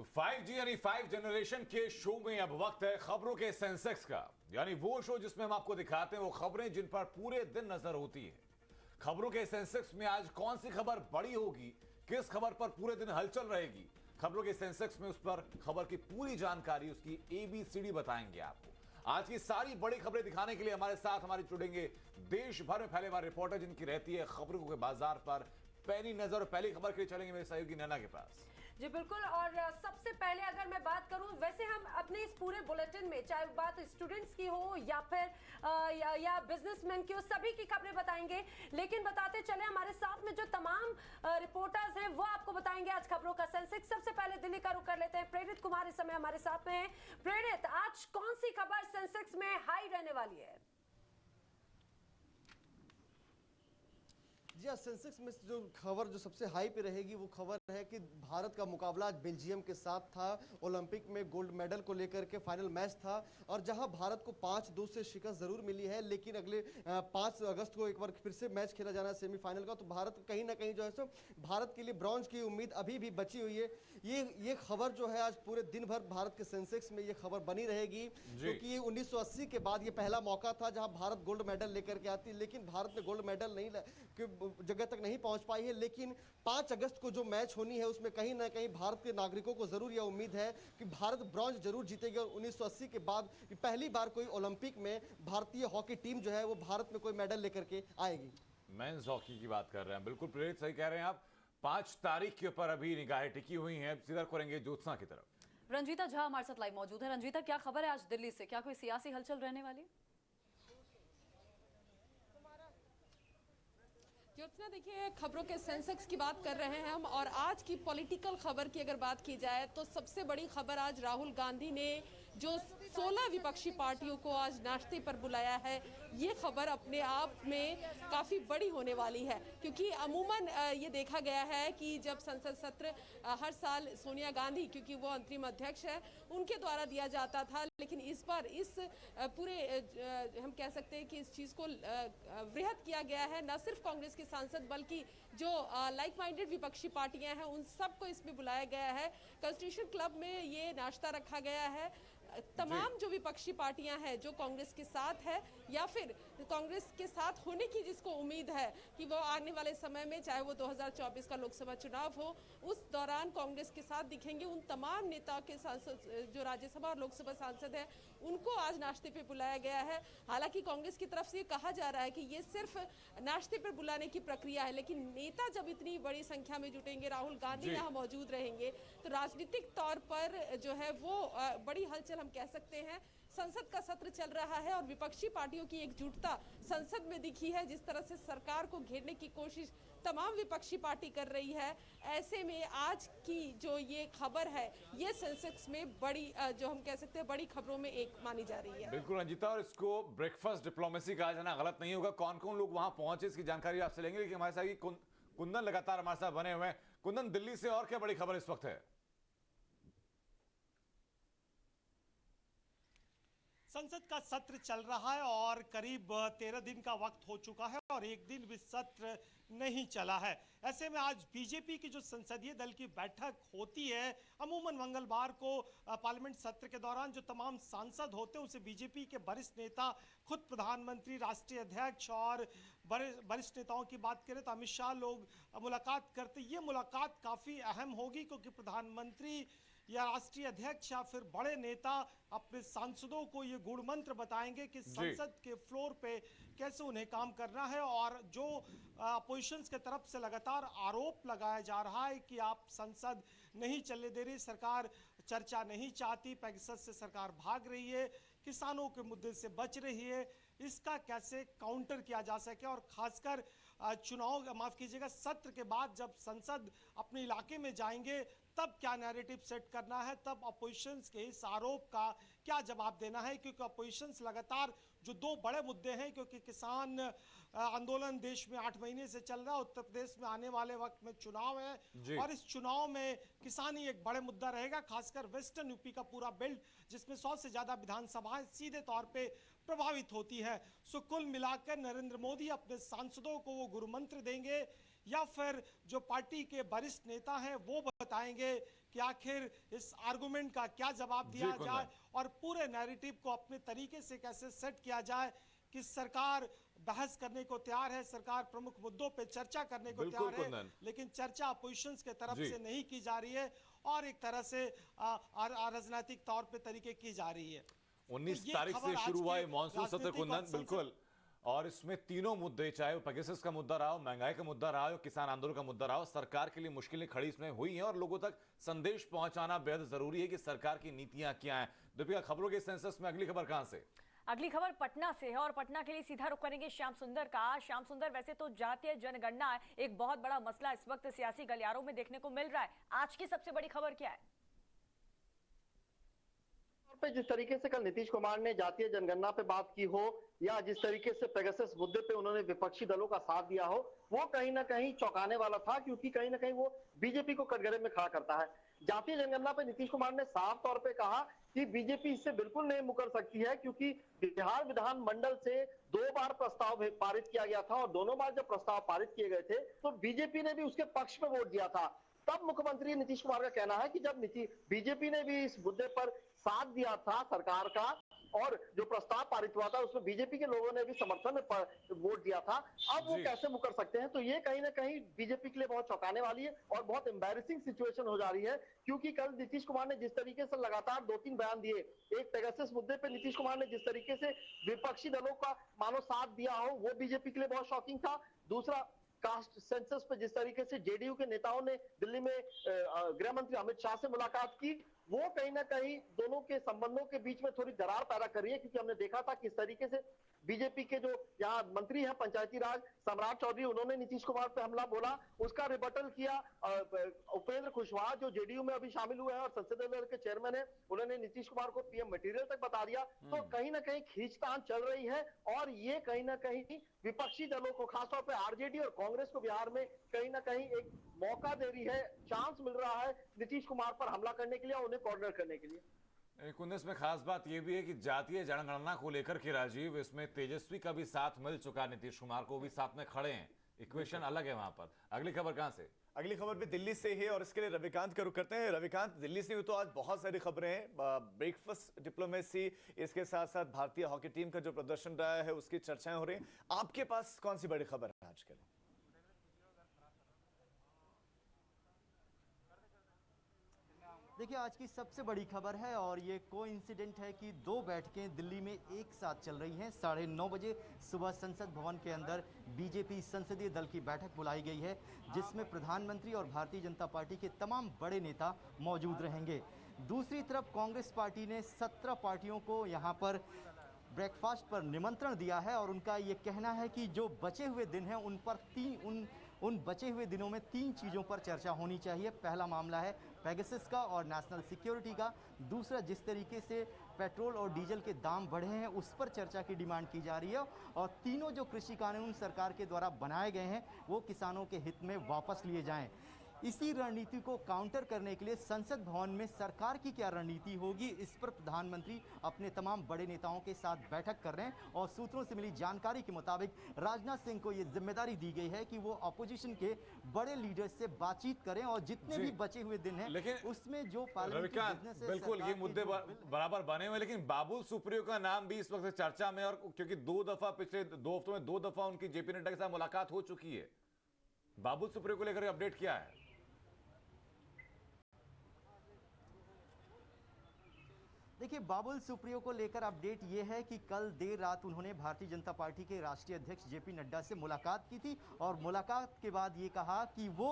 तो 5G यानी 5 generation के शो में अब वक्त है खबरों के सेंसेक्स का, यानी वो शो जिसमें हम आपको दिखाते हैं वो खबरें जिन पर पूरे दिन नजर होती है। खबरों के सेंसेक्स में आज कौन सी खबर बड़ी होगी, किस खबर पर पूरे दिन हलचल रहेगी, खबरों के सेंसेक्स में उस पर खबर की पूरी जानकारी, उसकी ABCD बताएंगे आपको। आज की सारी बड़ी खबरें दिखाने के लिए हमारे साथ हमारे जुड़ेंगे देश भर में फैले हुए रिपोर्टर जिनकी रहती है खबरों के बाजार पर पैनी नजर। और पहली खबर के लिए चलेंगे मेरे सहयोगी नैना के पास। जी बिल्कुल। और सबसे पहले अगर मैं बात करूं, वैसे हम अपने इस पूरे बुलेटिन में चाहे बात स्टूडेंट्स की हो या फिर या बिजनेसमैन की हो, सभी की खबरें बताएंगे। लेकिन बताते चले हमारे साथ में जो तमाम रिपोर्टर्स हैं वो आपको बताएंगे आज खबरों का सेंसेक्स। सबसे पहले दिल्ली का रुख कर लेते हैं। प्रेरित कुमार इस समय हमारे साथ में है। प्रेरित, आज कौन सी खबर सेंसेक्स में हाई रहने वाली है? जी हाँ, सेंसेक्स में जो खबर जो सबसे हाई पे रहेगी वो खबर है कि भारत का मुकाबला आज बेल्जियम के साथ था। ओलंपिक में गोल्ड मेडल को लेकर के फाइनल मैच था और जहां भारत को 5-2 से शिकस्त जरूर मिली है, लेकिन अगले 5 अगस्त को एक बार फिर से मैच खेला जाना है सेमीफाइनल का। तो भारत कहीं ना कहीं जो है सो भारत के लिए ब्रॉन्ज की उम्मीद अभी भी बची हुई है। ये खबर जो है आज पूरे दिन भर भारत के सेंसेक्स में ये खबर बनी रहेगी, क्योंकि 1980 के बाद ये पहला मौका था जहां भारत गोल्ड मेडल लेकर के आती, लेकिन भारत ने गोल्ड मेडल नहीं जगह तक नहीं पहुंच पाई है। लेकिन 5 अगस्त को जो मैच होनी है उसमें कहीं ना कहीं भारत के नागरिकों को जरूर यह उम्मीद है कि भारत ब्रॉन्ज जरूर जीतेगी। और 1980 के बाद पहली बार कोई ओलंपिक में भारतीय हॉकी टीम जो है वो भारत में कोई मेडल लेकर के आएगी। मेंस हॉकी की बात कर रहे हैं, बिल्कुल प्रेरित सही कह रहे हैं आप। 5 तारीख के ऊपर अभी निगाहें टिकी हुई हैं। सीधा करेंगे ज्योत्सना की तरफ। रंजीता झा हमारे साथ लाइव मौजूद है। रंजीता, क्या खबर है आज दिल्ली से? क्या कोई सियासी हलचल रहने वाली? ज्योत्सना, देखिए खबरों के सेंसेक्स की बात कर रहे हैं हम, और आज की पॉलिटिकल खबर की अगर बात की जाए तो सबसे बड़ी खबर आज राहुल गांधी ने जो 16 विपक्षी पार्टियों को आज नाश्ते पर बुलाया है, ये खबर अपने आप में काफ़ी बड़ी होने वाली है। क्योंकि अमूमन ये देखा गया है कि जब संसद सत्र हर साल सोनिया गांधी, क्योंकि वो अंतरिम अध्यक्ष है, उनके द्वारा दिया जाता था, लेकिन इस बार इस पूरे हम कह सकते हैं कि इस चीज़ को वृहद किया गया है। न सिर्फ कांग्रेस के सांसद बल्कि जो लाइक माइंडेड विपक्षी पार्टियां हैं उन सबको इसमें बुलाया गया है। कॉन्स्टिट्यूशन क्लब में ये नाश्ता रखा गया है। तमाम जो विपक्षी पार्टियां हैं जो कांग्रेस के साथ है या फिर कांग्रेस के साथ होने की जिसको उम्मीद है कि वो आने वाले समय में, चाहे वो 2024 का लोकसभा चुनाव हो, उस दौरान कांग्रेस के साथ दिखेंगे, उन तमाम नेता के सांसद जो राज्यसभा और लोकसभा सांसद हैं उनको आज नाश्ते पे बुलाया गया है। हालांकि कांग्रेस की तरफ से ये कहा जा रहा है कि ये सिर्फ नाश्ते पर बुलाने की प्रक्रिया है, लेकिन नेता जब इतनी बड़ी संख्या में जुटेंगे, राहुल गांधी यहाँ मौजूद रहेंगे, तो राजनीतिक तौर पर जो है वो बड़ी हलचल हम कह सकते हैं। संसद का सत्र चल रहा है और विपक्षी पार्टियों की एकजुटता संसद में दिखी है। जिस तरह से सरकार को घेरने की कोशिश तमाम विपक्षी पार्टी कर रही है, ऐसे में आज की जो ये खबर है ये सेंसेक्स में बड़ी जो हम कह सकते हैं बड़ी खबरों में एक मानी जा रही है। बिल्कुल रंजीता, और इसको ब्रेकफास्ट डिप्लोमेसी कहा जाना गलत नहीं होगा। कौन कौन लोग वहां पहुंचे इसकी जानकारी आपसे लेंगे, लेकिन हमारे साथ कुंदन लगातार हमारे साथ बने हुए हैं। कुंदन, दिल्ली से और क्या बड़ी खबर इस वक्त है? संसद का सत्र चल रहा है और करीब 13 दिन का वक्त हो चुका है और एक दिन भी सत्र नहीं चला है। ऐसे में आज बीजेपी की जो संसदीय दल की बैठक होती है, अमूमन मंगलवार को पार्लियामेंट सत्र के दौरान जो तमाम सांसद होते हैं उसे बीजेपी के वरिष्ठ नेता, खुद प्रधानमंत्री, राष्ट्रीय अध्यक्ष और वरिष्ठ नेताओं की बात करें तो अमित शाह लोग मुलाकात करते। ये मुलाकात काफ़ी अहम होगी क्योंकि प्रधानमंत्री या राष्ट्रीय अध्यक्ष या फिर बड़े नेता अपने सांसदों को ये गुड़ मंत्र बताएंगे कि संसद के फ्लोर पे कैसे उन्हें काम करना है। और जो अपोजिशन के तरफ से लगातार आरोप लगाया जा रहा है कि आप संसद नहीं चलने दे रही, सरकार चर्चा नहीं चाहती, पेगासस से सरकार भाग रही है, किसानों के मुद्दे से बच रही है, इसका कैसे काउंटर किया जा सके। और खासकर चुनाव, माफ कीजिएगा, सत्र के बाद जब संसद अपने इलाके में जाएंगे तब क्या नैरेटिव सेट करना है, तब अपोजिशंस के इस आरोप का क्या जवाब देना है। क्योंकि अपोजिशंस लगातार जो 2 बड़े मुद्दे हैं, क्योंकि किसान आंदोलन देश में 8 महीने से चल रहा है, उत्तर प्रदेश में आने वाले वक्त में चुनाव है और इस चुनाव में किसानी एक बड़े मुद्दा रहेगा। खासकर वेस्टर्न यूपी का पूरा बेल्ट जिसमें 100 से ज्यादा विधानसभाएं सीधे तौर पे प्रभावित होती है। सो कुल मिलाकर नरेंद्र मोदी अपने सांसदों को वो गुरु मंत्र देंगे या फिर जो पार्टी के वरिष्ठ नेता हैं वो बताएंगे कि आखिर इस आर्गुमेंट का क्या जवाब दिया कुंदन। जाए और पूरे नैरेटिव को अपने तरीके से कैसे सेट किया जाए कि सरकार बहस करने को तैयार है, सरकार प्रमुख मुद्दों पे चर्चा करने को बिल्कुल तैयार है, कुंदन। लेकिन चर्चा अपोजिशंस के तरफ जी। से नहीं की जा रही है और एक तरह से राजनीतिक तौर पे तरीके की जा रही है। 19 तो ये तारीख खबर से आज शुरू हुआ के ये मॉनसून सत्र राजनीतिक और कुंदन, संसद- बिल्कुल। और इसमें तीनों मुद्दे, चाहे वो पेगासस का मुद्दा रहा हो, महंगाई का मुद्दा रहा हो, किसान आंदोलन का मुद्दा रहा हो, सरकार के लिए मुश्किलें खड़ी इसमें हुई हैं और लोगों तक संदेश पहुंचाना बेहद जरूरी है कि सरकार की नीतियां क्या हैं। दीपिका, खबरों के सेंसस में अगली खबर कहां से? अगली खबर पटना से है और पटना के लिए सीधा रुख करेंगे श्याम सुंदर का। श्याम सुंदर, वैसे तो जातीय जनगणना एक बहुत बड़ा मसला इस वक्त सियासी गलियारों में देखने को मिल रहा है। आज की सबसे बड़ी खबर क्या है? पे जिस तरीके से कल नीतीश कुमार ने जातीय जनगणना पे बात की हो या जिस तरीके से पेगासस मुद्दे पे उन्होंने विपक्षी दलों का साथ दिया हो, वो कहीं ना कहीं चौंकाने वाला था, क्योंकि कहीं ना कहीं वो बीजेपी को कटघरे में खड़ा करता है। जातीय जनगणना पे नीतीश कुमार ने साफ तौर पे कहा कि बीजेपी इससे बिल्कुल नहीं मुकर सकती है, क्योंकि बिहार विधानमंडल से 2 बार प्रस्ताव पारित किया गया था और दोनों बार जब प्रस्ताव पारित किए गए थे तो बीजेपी ने भी उसके पक्ष में वोट दिया था। तब मुख्यमंत्री नीतीश कुमार का कहना है कि जब बीजेपी ने भी इस मुद्दे पर साथ दिया था सरकार का और जो प्रस्ताव पारित हुआ था उसमें बीजेपी के लोगों ने भी समर्थन में वोट दिया था, अब वो कैसे मुकर सकते हैं? तो ये कहीं ना कहीं बीजेपी के लिए बहुत चौंकाने वाली है और बहुत एम्बैरेसिंग सिचुएशन हो जा रही है, क्योंकि कल नीतीश कुमार ने जिस तरीके से लगातार 2-3 बयान दिए, एक पेगासस मुद्दे पे नीतीश कुमार ने जिस तरीके से विपक्षी दलों का मानो साथ दिया हो, वो बीजेपी के लिए बहुत शॉकिंग था। दूसरा, कास्ट सेंसस पे जिस तरीके से जेडीयू के नेताओं ने दिल्ली में गृह मंत्री अमित शाह से मुलाकात की, वो कहीं ना कहीं दोनों के संबंधों के बीच में थोड़ी दरार पैदा कर रही है, क्योंकि हमने देखा था किस तरीके से बीजेपी के जो यहाँ मंत्री हैं पंचायती राज सम्राट चौधरी, उन्होंने नीतीश कुमार पे हमला बोला, उसका रिबटल किया उपेंद्र कुशवाहा जो जेडीयू में अभी शामिल हुए हैं और संसदीय दल के चेयरमैन है, उन्होंने नीतीश कुमार को पीएम मटेरियल तक बता दिया। तो कहीं ना कहीं खींचतान चल रही है और ये कहीं ना कहीं विपक्षी दलों को, खासतौर पर आरजेडी और कांग्रेस को बिहार में कहीं ना कहीं एक मौका दे रही है, चांस मिल रहा है नीतीश कुमार पर हमला करने के लिए और उन्हें कॉर्नर करने के लिए। कुंदन, में खास बात यह भी है कि जातीय जनगणना को लेकर के राजीव, इसमें तेजस्वी का भी साथ मिल चुका, नीतीश कुमार को भी साथ में खड़े हैं, इक्वेशन अलग है वहां पर। अगली खबर कहां से? अगली खबर भी दिल्ली से ही और इसके लिए रविकांत का रुख करते हैं। रविकांत, दिल्ली से तो आज बहुत सारी खबरें हैं, ब्रेकफास्ट डिप्लोमेसी, इसके साथ साथ भारतीय हॉकी टीम का जो प्रदर्शन रहा है उसकी चर्चाएं हो रही हैं। आपके पास कौन सी बड़ी खबर है आज के लिए? देखिए, आज की सबसे बड़ी खबर है और ये कोइंसिडेंट है कि 2 बैठकें दिल्ली में एक साथ चल रही हैं। 9:30 बजे सुबह संसद भवन के अंदर बीजेपी संसदीय दल की बैठक बुलाई गई है, जिसमें प्रधानमंत्री और भारतीय जनता पार्टी के तमाम बड़े नेता मौजूद रहेंगे। दूसरी तरफ कांग्रेस पार्टी ने 17 पार्टियों को यहाँ पर ब्रेकफास्ट पर निमंत्रण दिया है और उनका ये कहना है कि जो बचे हुए दिन हैं उन पर उन बचे हुए दिनों में 3 चीज़ों पर चर्चा होनी चाहिए। पहला मामला है पेगासस का और नेशनल सिक्योरिटी का। दूसरा, जिस तरीके से पेट्रोल और डीजल के दाम बढ़े हैं उस पर चर्चा की डिमांड की जा रही है। और तीनों जो कृषि कानून सरकार के द्वारा बनाए गए हैं वो किसानों के हित में वापस लिए जाएं। इसी रणनीति को काउंटर करने के लिए संसद भवन में सरकार की क्या रणनीति होगी, इस पर प्रधानमंत्री अपने तमाम बड़े नेताओं के साथ बैठक कर रहे हैं। और सूत्रों से मिली जानकारी के मुताबिक राजनाथ सिंह को ये जिम्मेदारी दी गई है कि वो अपोजिशन के बड़े लीडर्स से बातचीत करें और जितने भी बचे हुए दिन हैं लेकिन उसमें जो रविकांत, बिल्कुल ये मुद्दे बराबर बने हुए, लेकिन बाबुल सुप्रियो का नाम भी इस वक्त चर्चा में, और क्योंकि 2 दफा पिछले 2 हफ्तों में 2 दफा उनकी जेपी नड्डा के साथ मुलाकात हो चुकी है। बाबुल सुप्रियो को लेकर अपडेट क्या है? देखिए, बाबुल सुप्रियो को लेकर अपडेट ये है कि कल देर रात उन्होंने भारतीय जनता पार्टी के राष्ट्रीय अध्यक्ष जेपी नड्डा से मुलाकात की थी और मुलाकात के बाद ये कहा कि वो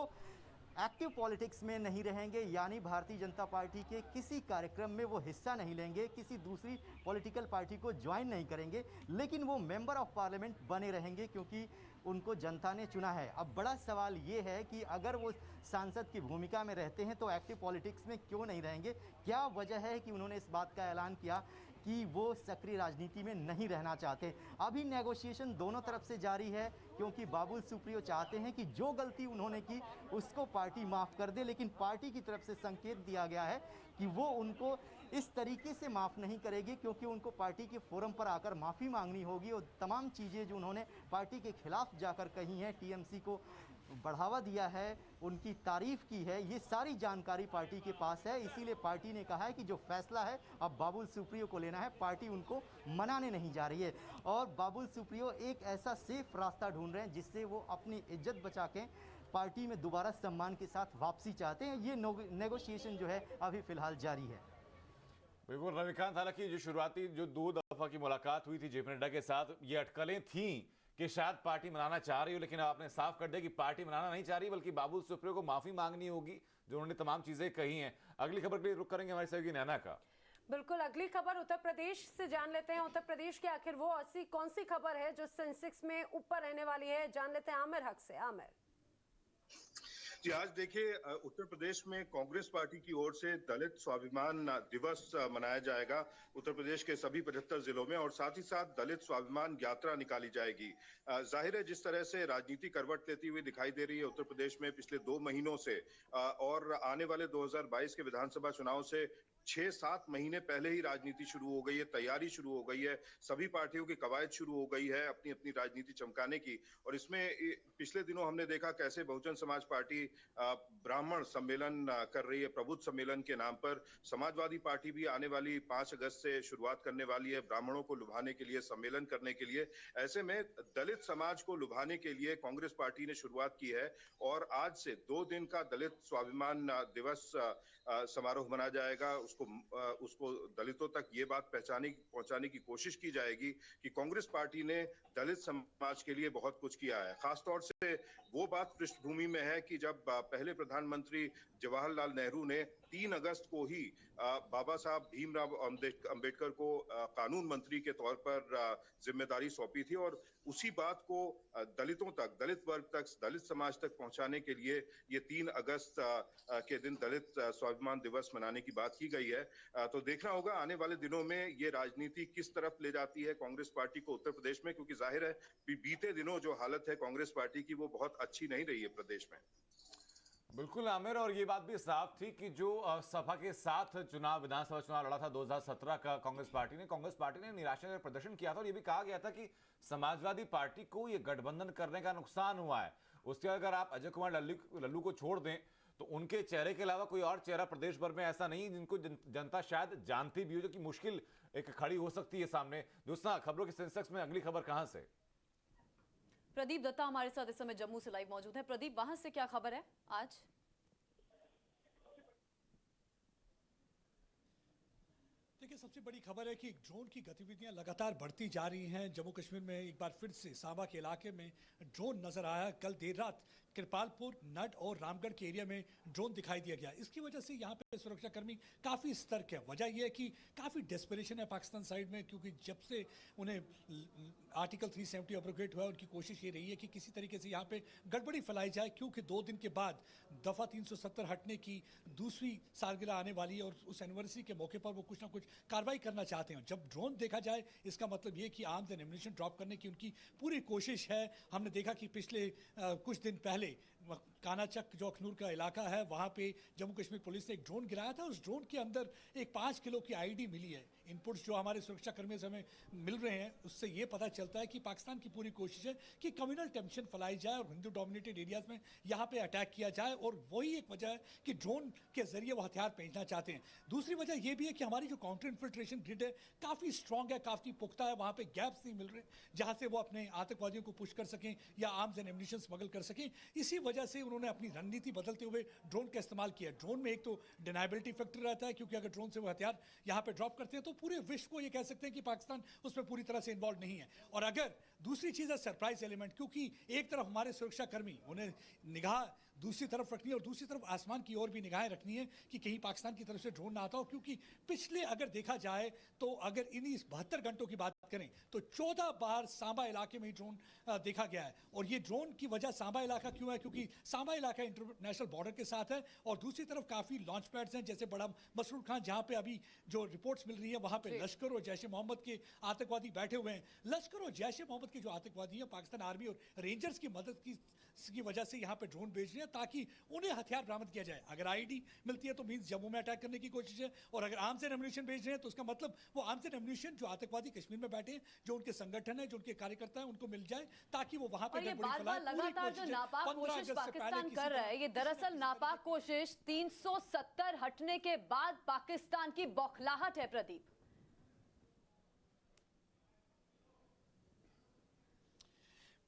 एक्टिव पॉलिटिक्स में नहीं रहेंगे, यानी भारतीय जनता पार्टी के किसी कार्यक्रम में वो हिस्सा नहीं लेंगे, किसी दूसरी पॉलिटिकल पार्टी को ज्वाइन नहीं करेंगे, लेकिन वो मेंबर ऑफ पार्लियामेंट बने रहेंगे क्योंकि उनको जनता ने चुना है। अब बड़ा सवाल ये है कि अगर वो सांसद की भूमिका में रहते हैं तो एक्टिव पॉलिटिक्स में क्यों नहीं रहेंगे? क्या वजह है कि उन्होंने इस बात का ऐलान किया कि वो सक्रिय राजनीति में नहीं रहना चाहते? अभी नेगोशिएशन दोनों तरफ से जारी है, क्योंकि बाबुल सुप्रियो चाहते हैं कि जो गलती उन्होंने की उसको पार्टी माफ़ कर दे, लेकिन पार्टी की तरफ से संकेत दिया गया है कि वो उनको इस तरीके से माफ़ नहीं करेगी, क्योंकि उनको पार्टी के फोरम पर आकर माफ़ी मांगनी होगी और तमाम चीज़ें जो उन्होंने पार्टी के खिलाफ जाकर कही हैं, टीएमसी को बढ़ावा दिया है, उनकी तारीफ की है, ये सारी जानकारी पार्टी के पास है। इसीलिए पार्टी ने कहा है कि जो फैसला है अब बाबुल सुप्रियो को लेना है, पार्टी उनको मनाने नहीं जा रही है। और बाबुल सुप्रियो एक ऐसा सेफ रास्ता ढूंढ रहे हैं जिससे वो अपनी इज्जत बचा के पार्टी में दोबारा सम्मान के साथ वापसी चाहते हैं। ये नेगोशिएशन जो है अभी फिलहाल जारी है। बिल्कुल रविकांत, हालांकि जो शुरुआती जो 2 दफा की मुलाकात हुई थी जेपी नड्डा के साथ, ये अटकलें थीं कि शायद पार्टी मनाना चाह रही हो, लेकिन आपने साफ कर दिया कि पार्टी मनाना नहीं चाह रही, बल्कि बाबुल सुप्रियो को माफी मांगनी होगी जो उन्होंने तमाम चीजें कही हैं। अगली खबर के लिए रुक करेंगे हमारी सहयोगी नैना का। बिल्कुल, अगली खबर उत्तर प्रदेश से जान लेते हैं। उत्तर प्रदेश की आखिर वो ऐसी कौन सी खबर है जो सेंसेक्स में ऊपर रहने वाली है, जान लेते हैं आमिर हक से। आमिर जी, आज देखिए उत्तर प्रदेश में कांग्रेस पार्टी की ओर से दलित स्वाभिमान दिवस मनाया जाएगा उत्तर प्रदेश के सभी 75 जिलों में, और साथ ही साथ दलित स्वाभिमान यात्रा निकाली जाएगी। जाहिर है जिस तरह से राजनीति करवट लेती हुई दिखाई दे रही है उत्तर प्रदेश में पिछले 2 महीनों से, और आने वाले 2022 के विधानसभा चुनाव से 6-7 महीने पहले ही राजनीति शुरू हो गई है, तैयारी शुरू हो गई है, सभी पार्टियों की कवायद शुरू हो गई है अपनी अपनी राजनीति चमकाने की। और इसमें पिछले दिनों हमने देखा कैसे बहुजन समाज पार्टी ब्राह्मण सम्मेलन कर रही है, प्रबुद्ध सम्मेलन के नाम पर। समाजवादी पार्टी भी आने वाली 5 अगस्त से शुरुआत करने वाली है ब्राह्मणों को लुभाने के लिए, सम्मेलन करने के लिए। ऐसे में दलित समाज को लुभाने के लिए कांग्रेस पार्टी ने शुरुआत की है, और आज से 2 दिन का दलित स्वाभिमान दिवस समारोह मनाया जाएगा। उसको दलितों तक ये बात पहुंचाने की कोशिश की जाएगी कि कांग्रेस पार्टी ने दलित समाज के लिए बहुत कुछ किया है। खासतौर से वो बात पृष्ठभूमि में है कि जब पहले प्रधानमंत्री जवाहरलाल नेहरू ने 3 अगस्त को ही बाबा साहब भीमराव अंबेडकर को कानून मंत्री के तौर पर जिम्मेदारी सौंपी थी, और उसी बात को दलितों तक, दलित वर्ग तक, दलित समाज तक पहुंचाने के लिए ये 3 अगस्त के दिन दलित स्वाभिमान दिवस मनाने की बात की गई है। तो देखना होगा आने वाले दिनों में ये राजनीति किस तरफ ले जाती है कांग्रेस पार्टी को उत्तर प्रदेश में, क्योंकि जाहिर है बीते दिनों जो हालत है कांग्रेस पार्टी की वो बहुत अच्छी नहीं रही है प्रदेश में। बिल्कुल आमिर, और ये बात भी साफ थी कि जो सपा के साथ विधानसभा चुनाव लड़ा था 2017 का कांग्रेस पार्टी ने निराशा का प्रदर्शन किया था, और ये भी कहा गया था कि समाजवादी पार्टी को ये गठबंधन करने का नुकसान हुआ है। उसके अगर आप अजय कुमार लल्लू को छोड़ दें तो उनके चेहरे के अलावा कोई और चेहरा प्रदेश भर में ऐसा नहीं जिनको जनता शायद जानती भी हो, जो कि मुश्किल एक खड़ी हो सकती है सामने। दोस्तों, खबरों के सेंसेक्स में अगली खबर कहां से? प्रदीप दत्ता हमारे साथ इस समय जम्मू से लाइव मौजूद है। प्रदीप, वहां से क्या खबर है आज? देखिए, सबसे बड़ी खबर है कि ड्रोन की गतिविधियां लगातार बढ़ती जा रही हैं। जम्मू कश्मीर में एक बार फिर से सांबा के इलाके में ड्रोन नजर आया। कल देर रात कृपालपुर, नड और रामगढ़ के एरिया में ड्रोन दिखाई दिया गया। इसकी वजह से यहाँ पे सुरक्षाकर्मी काफ़ी सतर्क है। वजह यह है कि काफ़ी डेस्परेशन है पाकिस्तान साइड में, क्योंकि जब से उन्हें आर्टिकल 370 अब्रोगेट हुआ है, उनकी कोशिश ये रही है कि किसी तरीके से यहाँ पे गड़बड़ी फैलाई जाए, क्योंकि 2 दिन के बाद दफ़ा 370 हटने की दूसरी सालगिरह आने वाली है, और उस एनिवर्सरी के मौके पर वो कुछ ना कुछ कार्रवाई करना चाहते हैं। जब ड्रोन देखा जाए, इसका मतलब ये कि आर्म्स एंड एम्युनिशन ड्रॉप करने की उनकी पूरी कोशिश है। हमने देखा कि पिछले कुछ दिन पहले कानाचक जो अखनूर का इलाका है, वहाँ पे जम्मू कश्मीर पुलिस ने एक ड्रोन गिराया था। उस ड्रोन के अंदर एक 5 किलो की आईडी मिली है। इनपुट्स जो हमारे सुरक्षा कर्मियों से हमें मिल रहे हैं, उससे ये पता चलता है कि पाकिस्तान की पूरी कोशिश है कि कम्युनल टेंशन फैलाई जाए और हिंदू डोमिनेटेड एरियाज में यहाँ पे अटैक किया जाए, और वही एक वजह है कि ड्रोन के जरिए वो हथियार भेजना चाहते हैं। दूसरी वजह ये भी है कि हमारी जो काउंटर इन्फिल्ट्रेशन ग्रिड है काफ़ी स्ट्रॉन्ग है, काफ़ी पुख्ता है। वहाँ पे गैप्स नहीं मिल रहे जहाँ से वो अपने आतंकवादियों को पुश कर सकें या आर्म्स एंड एम्युनिशन स्मगल कर सकें। इसी वजह से उन्होंने अपनी रणनीति बदलते हुए ड्रोन का इस्तेमाल किया। ड्रोन में एक तो डिनाइबिलिटी फैक्टर रहता है, क्योंकि अगर ड्रोन से वो हथियार यहाँ पे ड्रॉप करते हैं तो पूरे विश्व को ये कह सकते हैं कि पाकिस्तान उसमें पूरी तरह से इन्वॉल्व नहीं है। और अगर दूसरी चीज़ है सरप्राइज एलिमेंट, क्योंकि एक तरफ हमारे सुरक्षाकर्मी उन्हें निगाह दूसरी तरफ रखनी है और दूसरी तरफ आसमान की ओर भी निगाहें रखनी है कि कहीं पाकिस्तान की तरफ से ड्रोन ना आता हो। क्योंकि पिछले अगर देखा जाए तो अगर इन्हीं 72 घंटों की बात करें तो 14 बार सांबा इलाके में ही ड्रोन देखा गया है। और ये ड्रोन की वजह सांबा इलाका क्यों है? क्योंकि सांबा इलाका इंटरनेशनल बॉर्डर के साथ है, और दूसरी तरफ काफ़ी लॉन्च पैड्स हैं, जैसे बड़ा मसरूर खान, जहाँ पे अभी जो रिपोर्ट्स मिल रही है वहाँ पे लश्कर और जैश ए मोहम्मद के आतंकवादी बैठे हुए हैं। लश्कर और जैश ए मोहम्मद के जो आतंकवादी हैं पाकिस्तान आर्मी और रेंजर्स की मदद की वजह से यहाँ पे ड्रोन भेज रहे हैं। ताकि उन्हें हथियार बरामद किया जाए। अगर आईडी मिलती है तो मींस जम्मू में अटैक करने की कोशिश है, और अगर आर्म्स एंड एम्यूनिशन भेज रहे हैं तो उसका मतलब वो आर्म्स एंड एम्यूनिशन जो आतंकवादी कश्मीर में बैठे हैं, जो उनके संगठन है, जो उनके कार्यकर्ता है, उनको मिल जाए ताकि वो वहां पे और ये बार-बार लगातार जो नापाक कोशिश पाकिस्तान कर रहा है, ये दरअसल नापाक कोशिश 370 हटने के बाद पाकिस्तान की बौखलाहट है। प्रदीप,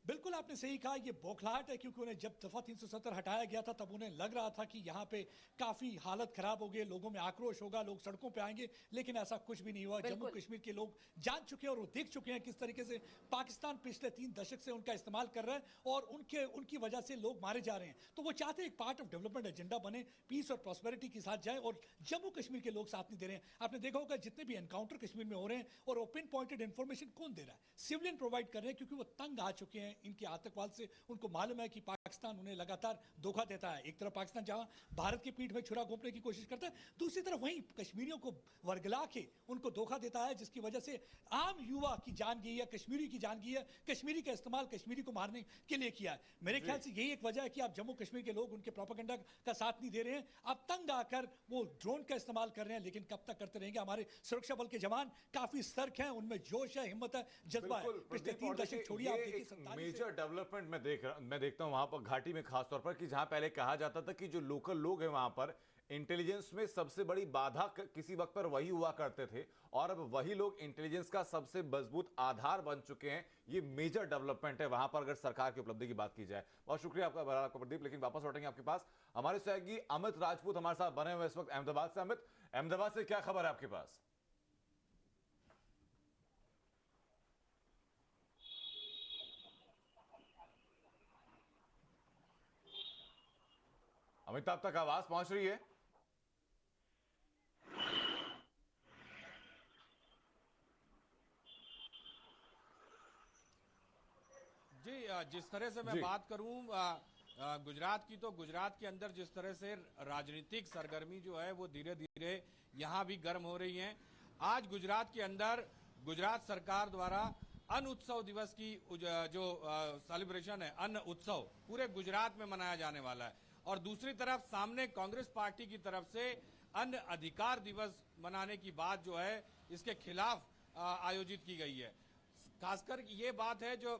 बिल्कुल आपने सही कहा, ये बौखलाहट है, क्योंकि उन्हें जब दफा 370 हटाया गया था तब उन्हें लग रहा था कि यहाँ पे काफी हालत खराब हो गई, लोगों में आक्रोश होगा, लोग सड़कों पे आएंगे, लेकिन ऐसा कुछ भी नहीं हुआ। जम्मू कश्मीर के लोग जान चुके हैं और वो देख चुके हैं किस तरीके से पाकिस्तान पिछले 3 दशक से उनका इस्तेमाल कर रहा है, और उनकी वजह से लोग मारे जा रहे हैं। तो वो चाहते हैं एक पार्ट ऑफ डेवलपमेंट एजेंडा बने, पीस और प्रॉस्पेरिटी के साथ जाए, और जम्मू कश्मीर के लोग साथ नहीं दे रहे हैं। आपने देखा होगा जितने भी एनकाउंटर कश्मीर में हो रहे हैं, और ओपन पॉइंटेड इन्फॉर्मेशन कौन दे रहा है? सिविलियन प्रोवाइड कर रहे हैं, क्योंकि वो तंग आ चुके हैं इनके आतंकवाद से। उनको मालूम है कि पाकिस्तान उन्हें लगातार धोखा देता है। एक तरफ पाकिस्तान जहां भारत की पीठ में छुरा घोंपने की कोशिश करता है, दूसरी तरफ वहीं कश्मीरियों को वर्गला के उनको धोखा देता है, जिसकी वजह से आम युवा की जान गई है, कश्मीरी की जान गई है। कश्मीरी का इस्तेमाल कश्मीरी को मारने के लिए किया है। मेरे ख्याल से यही एक वजह है कि आप जम्मू कश्मीर के लोग उनके प्रोपेगेंडा का साथ नहीं दे रहे हैं। अब तंग आकर वो ड्रोन का इस्तेमाल कर रहे हैं, लेकिन कब तक करते रहेंगे? हमारे सुरक्षा बल के जवान काफी सतर्क हैं, उनमें जोश है, हिम्मत है, जज्बा है। पिछले 3 दशक छोड़िए, आप देखिए मेजर डेवलपमेंट मैं देखता हूं वहां पर घाटी में, खासतौर पर कि जहां पहले कहा जाता था कि जो लोकल लोग हैं वहां पर इंटेलिजेंस में सबसे बड़ी बाधा किसी वक्त पर वही हुआ करते थे, और अब वही लोग इंटेलिजेंस का सबसे मजबूत आधार बन चुके हैं। ये मेजर डेवलपमेंट है वहां पर, अगर सरकार की उपलब्धि की बात की जाए। बहुत शुक्रिया आपका प्रदीप, लेकिन वापस लौटेंगे आपके पास। हमारे सहयोगी अमित राजपूत हमारे साथ बने हुए इस वक्त अहमदाबाद से। अमित, अहमदाबाद से क्या खबर है आपके पास? अमिताभ तक आवाज पहुंच रही है? जी, जिस तरह से मैं बात करूं गुजरात की, तो गुजरात के अंदर जिस तरह से राजनीतिक सरगर्मी जो है वो धीरे धीरे यहां भी गर्म हो रही है। आज गुजरात के अंदर गुजरात सरकार द्वारा अन्न उत्सव दिवस की जो सेलिब्रेशन है, अन्न उत्सव पूरे गुजरात में मनाया जाने वाला है, और दूसरी तरफ सामने कांग्रेस पार्टी की तरफ से अन्न अधिकार दिवस मनाने की बात जो है इसके खिलाफ आयोजित की गई है। खासकर ये बात है जो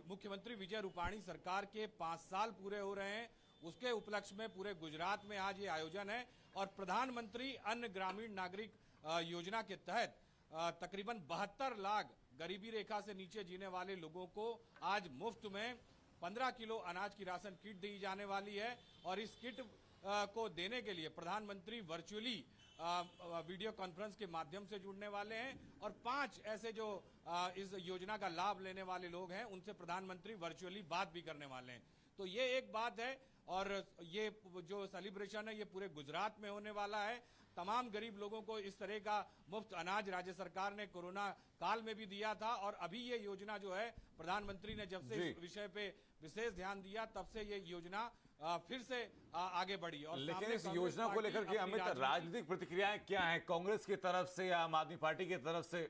मुख्यमंत्री विजय रूपाणी सरकार के 5 साल पूरे हो रहे हैं, उसके उपलक्ष्य में पूरे गुजरात में आज ये आयोजन है। और प्रधानमंत्री अन्न ग्रामीण नागरिक योजना के तहत तकरीबन 72 लाख गरीबी रेखा से नीचे जीने वाले लोगों को आज मुफ्त में 15 किलो अनाज की राशन किट दी जाने वाली है। और इस किट को देने के लिए प्रधानमंत्री वर्चुअली वीडियो कॉन्फ्रेंस के माध्यम से जुड़ने वाले हैं, और 5 ऐसे जो इस योजना का लाभ लेने वाले लोग हैं उनसे प्रधानमंत्री वर्चुअली बात भी करने वाले हैं। तो ये एक बात है, और ये जो सेलिब्रेशन है ये पूरे गुजरात में होने वाला है। तमाम गरीब लोगों को इस तरह का मुफ्त अनाज राज्य सरकार ने कोरोना काल में भी दिया था, और अभी ये योजना जो है प्रधानमंत्री ने जब से इस विषय पे विशेष ध्यान दिया तब से ये योजना फिर से आगे बढ़ी। और लेकिन इस योजना को लेकर के अमित, राजनीतिक प्रतिक्रियाएं क्या हैं कांग्रेस की तरफ से या आम आदमी पार्टी की तरफ से?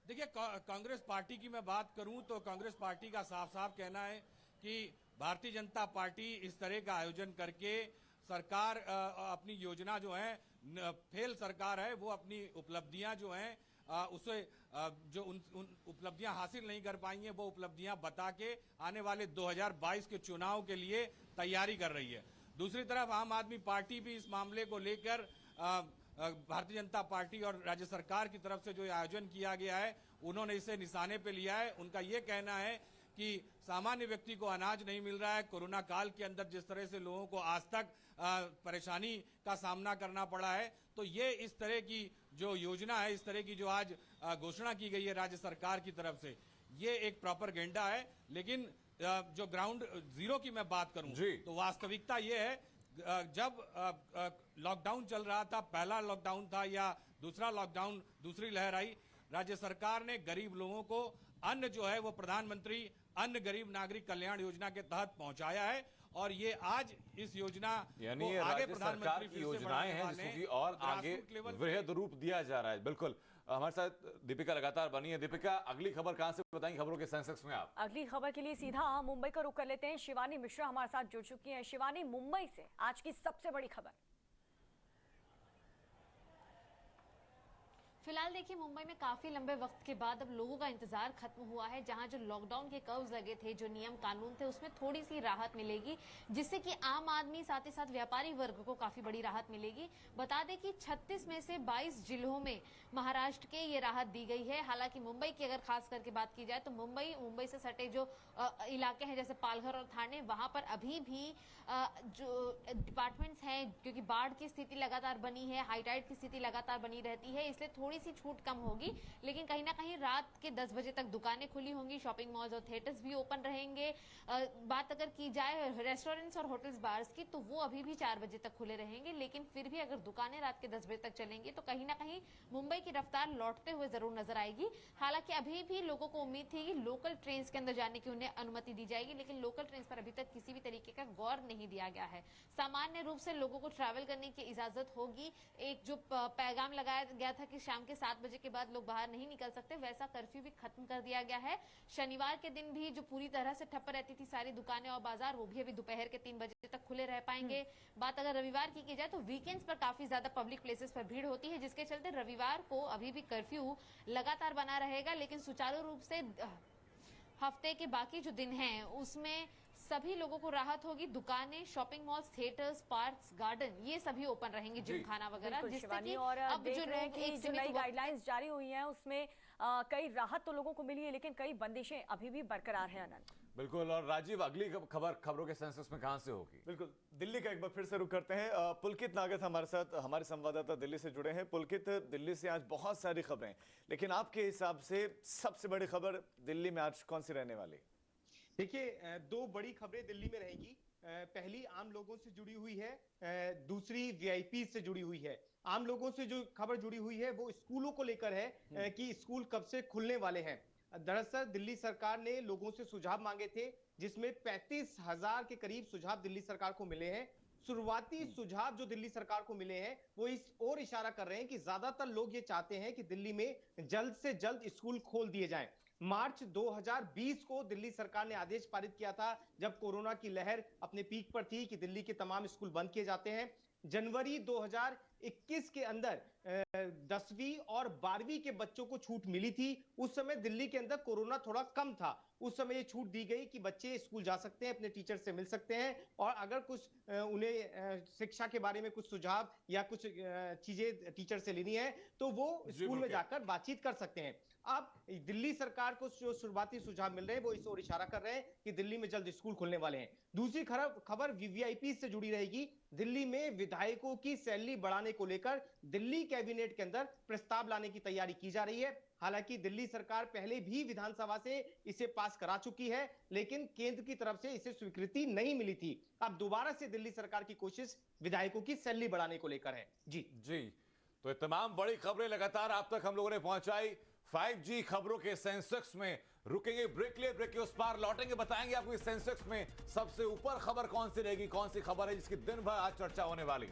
देखिए, कांग्रेस पार्टी की मैं बात करूं तो कांग्रेस पार्टी का साफ साफ कहना है कि भारतीय जनता पार्टी इस तरह का आयोजन करके सरकार अपनी योजना जो है, फेल सरकार है, वो अपनी उपलब्धियां जो हैं उसे जो उन उपलब्धियां हासिल नहीं कर पाई हैं वो उपलब्धियां बता के आने वाले 2022 के चुनाव के लिए तैयारी कर रही है। दूसरी तरफ आम आदमी पार्टी भी इस मामले को लेकर भारतीय जनता पार्टी और राज्य सरकार की तरफ से जो आयोजन किया गया है उन्होंने इसे निशाने पे लिया है। उनका ये कहना है कि सामान्य व्यक्ति को अनाज नहीं मिल रहा है। कोरोना काल के अंदर जिस तरह से लोगों को आज तक परेशानी का सामना करना पड़ा है, तो ये इस तरह की जो योजना है, इस तरह की जो आज घोषणा की गई है राज्य सरकार की तरफ से, ये एक प्रोपेगेंडा है। लेकिन जो ग्राउंड जीरो की मैं बात करूं तो वास्तविकता ये है, जब लॉकडाउन चल रहा था, पहला लॉकडाउन था या दूसरा लॉकडाउन, दूसरी लहर आई, राज्य सरकार ने गरीब लोगों को अन्न जो है वो प्रधानमंत्री अन्न गरीब नागरिक कल्याण योजना के तहत पहुंचाया है। और ये आज इस योजना यानी ये राज्य सरकार की योजनाएं हैं जिसको और आगे वृहद रूप दिया जा रहा है। बिल्कुल हमारे साथ दीपिका लगातार बनी है। दीपिका, अगली खबर कहां से बताएंगे खबरों के सेंसेक्स में आप? अगली खबर के लिए सीधा मुंबई का रुख कर लेते हैं। शिवानी मिश्रा हमारे साथ जुड़ चुकी हैं। शिवानी, मुंबई से आज की सबसे बड़ी खबर। फिलहाल देखिए, मुंबई में काफी लंबे वक्त के बाद अब लोगों का इंतजार खत्म हुआ है। जहां जो लॉकडाउन के कर्व्स लगे थे, जो नियम कानून थे, उसमें थोड़ी सी राहत मिलेगी, जिससे कि आम आदमी साथ ही साथ व्यापारी वर्ग को काफी बड़ी राहत मिलेगी। बता दें कि 36 में से 22 जिलों में महाराष्ट्र के ये राहत दी गई है। हालांकि मुंबई की अगर खास करके बात की जाए तो मुंबई से सटे जो इलाके हैं जैसे पालघर और थाने, वहां पर अभी भी जो डिपार्टमेंट्स हैं, क्योंकि बाढ़ की स्थिति लगातार बनी है, हाई टाइड की स्थिति लगातार बनी रहती है, इसलिए थोड़ी सी छूट कम होगी। लेकिन कहीं ना कहीं रात के 10 बजे तक दुकानें खुली होंगी, शॉपिंग मॉल्स और थिएटर्स भी ओपन रहेंगे। बात अगर की जाए रेस्टोरेंट्स और होटल्स बार्स की, तो वो अभी भी 4 बजे तक खुले रहेंगे। लेकिन फिर भी अगर दुकानें रात के 10 बजे तक चलेंगी तो कहीं ना कहीं मुंबई की रफ्तार लौटते हुए जरूर नजर आएगी। हालांकि अभी भी लोगों को उम्मीद थी कि लोकल ट्रेन के अंदर जाने की उन्हें अनुमति दी जाएगी, लेकिन लोकल ट्रेन पर अभी तक किसी भी तरीके का गौर नहीं दिया गया है। सामान्य रूप से लोगों को ट्रैवल करने की इजाजत होगी। एक जो पैगाम लगाया गया था कि शाम के 7 बजे के बाद लोग बाहर नहीं निकल सकते, वैसा कर्फ्यू भी खत्म कर दिया गया है। शनिवार के दिन भी जो पूरी तरह से ठप्प रहती थी सारी दुकानें और बाजार, वो भी अभी दोपहर के 3 बजे तक खुले रह पाएंगे। बात अगर रविवार की जाए तो वीकेंड्स पर काफी ज्यादा पब्लिक प्लेसेस पर भीड़ होती है, जिसके चलते रविवार को अभी भी कर्फ्यू लगातार बना रहेगा। लेकिन सुचारू रूप से हफ्ते के बाकी जो दिन हैं उसमें सभी लोगों को राहत होगी। दुकानें, shopping malls, theatres, parks, garden, ये सभी ओपन रहेंगे, जिम खाना वगैरह, जिससे कि और अब देख जो रहे हैं लोग कि जो नई गाइडलाइंस जारी हुई हैं उसमें कई राहत तो लोगों को मिली है, लेकिन कई बंदिशें अभी भी बरकरार हैं। अनंत, बिल्कुल। और राजीव, अगली खबरों के सेंसस में कहां से होगी? बिल्कुल, दिल्ली का एक बार फिर से रुख करते हैं। पुलकित नागत हमारे साथ, हमारे संवाददाता दिल्ली से जुड़े हैं। पुलकित, दिल्ली से आज बहुत सारी खबरें, लेकिन आपके हिसाब से सबसे बड़ी खबर दिल्ली में आज कौन सी रहने वाली? देखिए, 2 बड़ी खबरें दिल्ली में रहेंगी। पहली आम लोगों से जुड़ी हुई है, दूसरी वीआईपी से जुड़ी हुई है। आम लोगों से जो खबर जुड़ी हुई है वो स्कूलों को लेकर है कि स्कूल कब से खुलने वाले हैं। दरअसल दिल्ली सरकार ने लोगों से सुझाव मांगे थे, जिसमें 35,000 के करीब सुझाव दिल्ली सरकार को मिले हैं। शुरुआती सुझाव जो दिल्ली सरकार को मिले हैं वो इस ओर इशारा कर रहे हैं कि ज्यादातर लोग ये चाहते हैं कि दिल्ली में जल्द से जल्द स्कूल खोल दिए जाएं। मार्च 2020 को दिल्ली सरकार ने आदेश पारित किया था, जब कोरोना की लहर अपने पीक पर थी, कि दिल्ली के तमाम स्कूल बंद किए जाते हैं। जनवरी 2021 के अंदर 10वीं और 12वीं के बच्चों को छूट मिली थी। उस समय दिल्ली के अंदर कोरोना थोड़ा कम था, उस समय ये छूट दी गई कि बच्चे स्कूल जा सकते हैं, अपने टीचर से मिल सकते हैं, और अगर कुछ उन्हें शिक्षा के बारे में कुछ सुझाव या कुछ चीजें टीचर से लेनी है तो वो स्कूल में जाकर बातचीत कर सकते हैं। अब दिल्ली सरकार को जो शुरुआती सुझाव मिल रहे हैं वो इस ओर इशारा कर रहे हैं कि दिल्ली में जल्द स्कूल खुलने वाले हैं। दूसरी खबर वीवीआईपी से जुड़ी रहेगी। दिल्ली में विधायकों की सैलरी बढ़ाने को लेकर दिल्ली कैबिनेट के अंदर प्रस्ताव लाने की तैयारी की जा रही है। हालांकि दिल्ली सरकार पहले भी विधानसभा से इसे पास करा चुकी है, लेकिन केंद्र की तरफ से इसे स्वीकृति नहीं मिली थी। अब दोबारा से दिल्ली सरकार की कोशिश विधायकों की सैलरी बढ़ाने को लेकर है। जी, तो ये तमाम बड़ी खबरें लगातार आप तक हम लोगों ने पहुंचाई। 5G खबरों के सेंसेक्स में रुकेंगे, ब्रेक ले, ब्रेक के उस पार लौटेंगे, बताएंगे आपको इस सेंसेक्स में सबसे ऊपर खबर कौन सी रहेगी, कौन सी खबर है जिसकी दिन भर आज चर्चा होने वाली।